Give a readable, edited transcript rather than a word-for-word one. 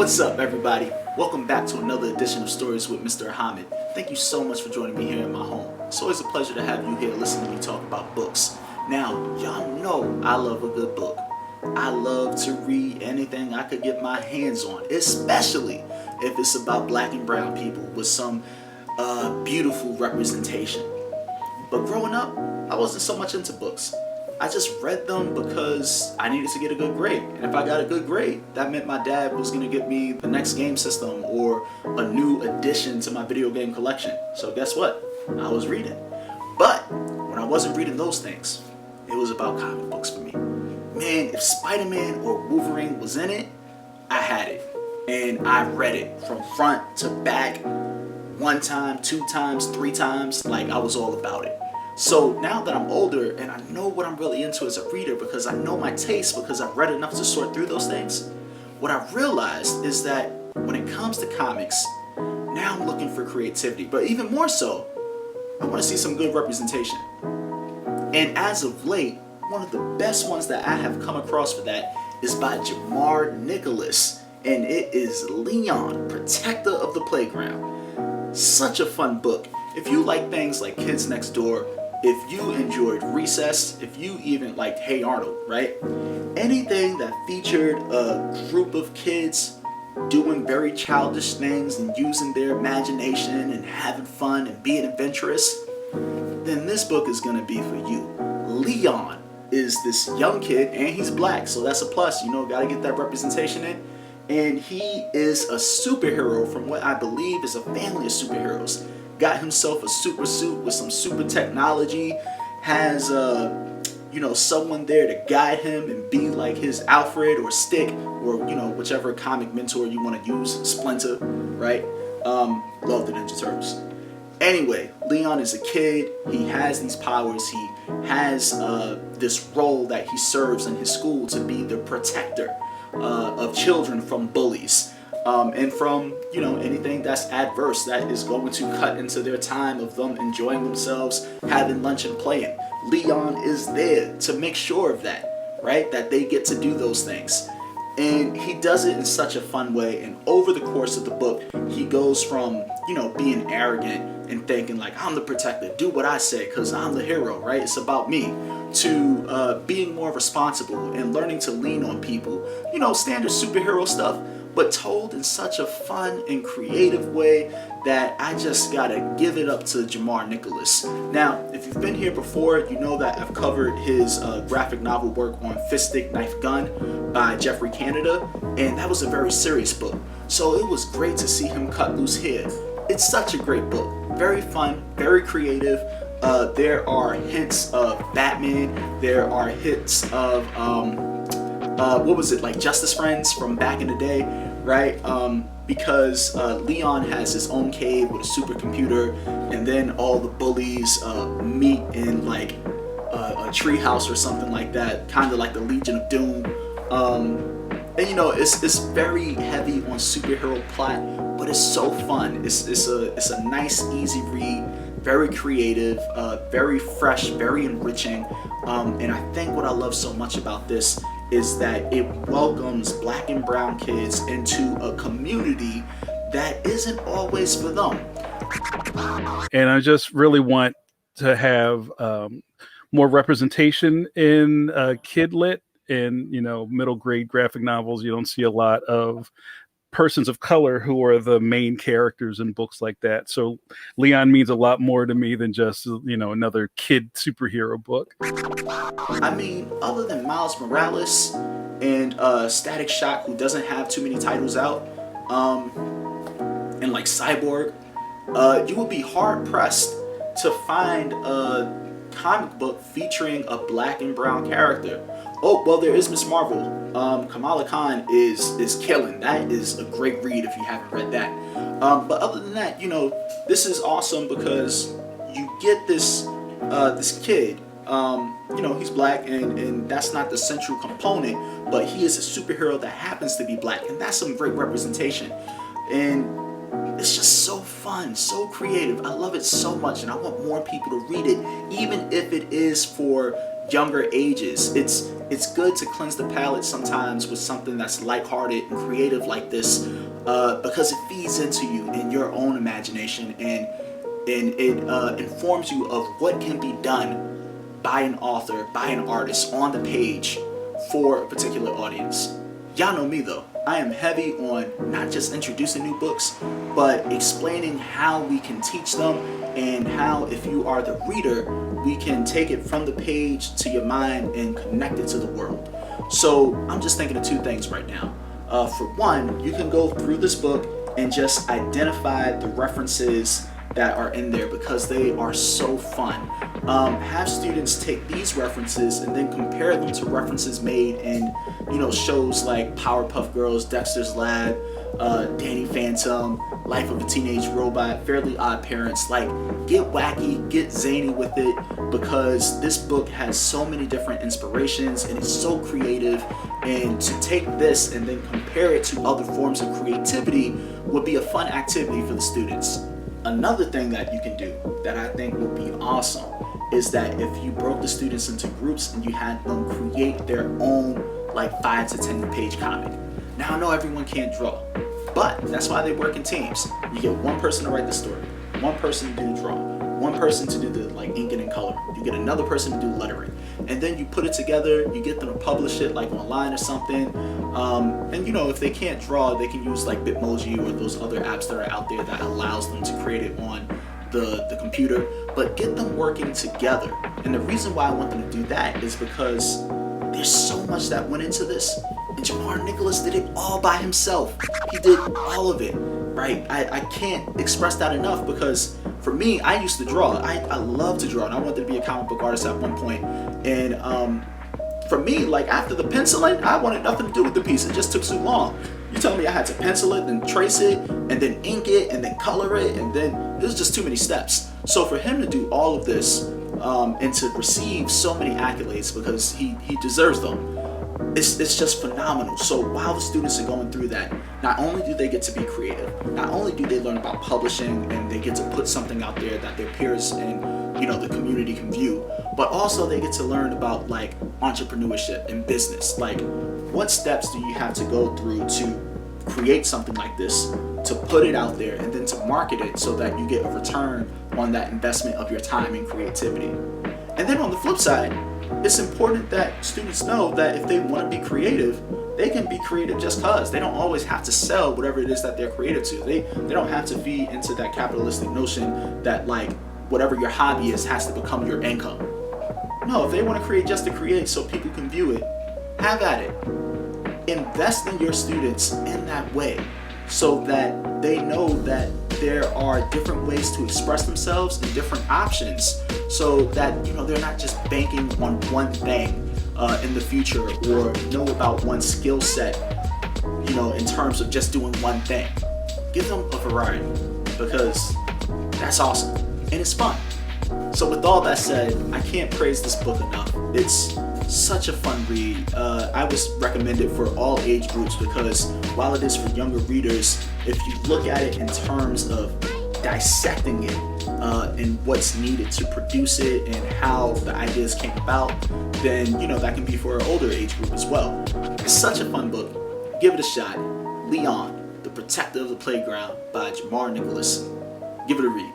What's up, everybody? Welcome back to another edition of Stories with Mr. Ahamad. Thank you so much for joining me here in my home. It's always a pleasure to have you here listening to me talk about books. Now, y'all know I love a good book. I love to read anything I could get my hands on, especially if it's about black and brown people with some beautiful representation. But growing up, I wasn't so much into books. I just read them because I needed to get a good grade. And if I got a good grade, that meant my dad was going to get me the next game system or a new addition to my video game collection. So guess what? I was reading. But when I wasn't reading those things, it was about comic books for me. Man, if Spider-Man or Wolverine was in it, I had it. And I read it from front to back, 1 time, 2 times, 3 times, like I was all about it. So now that I'm older and I know what I'm really into as a reader because I know my taste because I've read enough to sort through those things, what I've realized is that when it comes to comics, now I'm looking for creativity. But even more so, I want to see some good representation. And as of late, one of the best ones that I have come across for that is by Jamar Nicholas, and it is Leon, Protector of the Playground. Such a fun book. If you like things like Kids Next Door, if you enjoyed Recess, if you even liked Hey Arnold, right? Anything that featured a group of kids doing very childish things and using their imagination and having fun and being adventurous, then this book is going to be for you. Leon is this young kid, and he's black, so that's a plus, gotta get that representation in. And he is a superhero from what I believe is a family of superheroes. Got himself a super suit with some super technology, has someone there to guide him and be like his Alfred or Stick or whichever comic mentor you want to use, Splinter, right? Love the Ninja Turtles. Anyway, Leon is a kid. He has these powers. He has this role that he serves in his school to be the protector of children from bullies. And from, anything that's adverse that is going to cut into their time of them enjoying themselves, having lunch and playing. Leon is there to make sure of that, right? That they get to do those things. And he does it in such a fun way. And over the course of the book, he goes from, being arrogant and thinking like, I'm the protector, do what I say because I'm the hero, right? It's about me, to being more responsible and learning to lean on people. Standard superhero stuff, but told in such a fun and creative way that I just gotta give it up to Jamar Nicholas. Now, if you've been here before, you know that I've covered his graphic novel work on Fist Stick Knife Gun by Jeffrey Canada, and that was a very serious book. So it was great to see him cut loose here. It's such a great book. Very fun, very creative. There are hints of Batman. There are hints of like Justice Friends from back in the day, right? Because Leon has his own cave with a supercomputer, and then all the bullies meet in like a treehouse or something like that, kind of like the Legion of Doom. And it's very heavy on superhero plot, but it's so fun. It's a nice, easy read, very creative, very fresh, very enriching. And I think what I love so much about this is that it welcomes black and brown kids into a community that isn't always for them. And I just really want to have more representation in kid lit and middle grade graphic novels. You don't see a lot of persons of color who are the main characters in books like that. So Leon means a lot more to me than just another kid superhero book. I mean, other than Miles Morales and Static Shock, who doesn't have too many titles out, and like Cyborg, you would be hard pressed to find a comic book featuring a black and brown character. Oh, well, there is Miss Marvel. Kamala Khan is killing. That is a great read if you haven't read that. But other than that, this is awesome because you get this kid. He's black, and that's not the central component, but he is a superhero that happens to be black, and that's some great representation. And it's just so fun, so creative. I love it so much, and I want more people to read it, even if it is for younger ages. It's good to cleanse the palate sometimes with something that's lighthearted and creative like this, because it feeds into you and your own imagination, and it informs you of what can be done by an author, by an artist on the page for a particular audience. Y'all know me though. I am heavy on not just introducing new books, but explaining how we can teach them, and how, if you are the reader, we can take it from the page to your mind and connect it to the world. So I'm just thinking of two things right now. For one, you can go through this book and just identify the references that are in there, because they are so fun. Have students take these references and then compare them to references made in, shows like Powerpuff Girls, Dexter's Lab, Danny Phantom, Life of a Teenage Robot, Fairly Odd Parents. Like, get wacky, get zany with it, because this book has so many different inspirations and it's so creative. And to take this and then compare it to other forms of creativity would be a fun activity for the students. Another thing that you can do that I think would be awesome is that if you broke the students into groups and you had them create their own like 5 to 10 page comic. Now I know everyone can't draw, but that's why they work in teams. You get one person to write the story, one person to do the drawing, one person to do the like inking and coloring. You get another person to do lettering, and then you put it together. You get them to publish it like online or something. And if they can't draw, they can use like Bitmoji or those other apps that are out there that allows them to create it on the computer. But get them working together. And the reason why I want them to do that is because there's so much that went into this. And Jamar Nicholas did it all by himself. He did all of it, right? I can't express that enough, because for me, I used to draw. I love to draw, and I wanted to be a comic book artist at one point. And for me, like after the penciling, I wanted nothing to do with the piece. It just took too long. You tell me I had to pencil it, then trace it, and then ink it, and then color it, and then it was just too many steps. So for him to do all of this, and to receive so many accolades, because he deserves them, it's just phenomenal. So while the students are going through that, not only do they get to be creative, not only do they learn about publishing and they get to put something out there that their peers and the community can view, but also they get to learn about like entrepreneurship and business. Like, what steps do you have to go through to create something like this, to put it out there, and then to market it so that you get a return on that investment of your time and creativity. And then on the flip side, it's important that students know that if they want to be creative, they can be creative just cause. They don't always have to sell whatever it is that they're creative to. They don't have to feed into that capitalistic notion that like whatever your hobby is has to become your income. No, if they want to create just to create so people can view it, have at it. Invest in your students in that way, so that they know that there are different ways to express themselves and different options, so that they're not just banking on one thing in the future, or know about one skill set in terms of just doing one thing. Give them a variety, because that's awesome and it's fun. So with all that said, I can't praise this book enough. It's such a fun read. I would recommend it for all age groups, because while it is for younger readers, if you look at it in terms of dissecting it and what's needed to produce it and how the ideas came about, then that can be for an older age group as well. It's such a fun book. Give it a shot. Leon, the Protector of the Playground by Jamar Nicholas. Give it a read.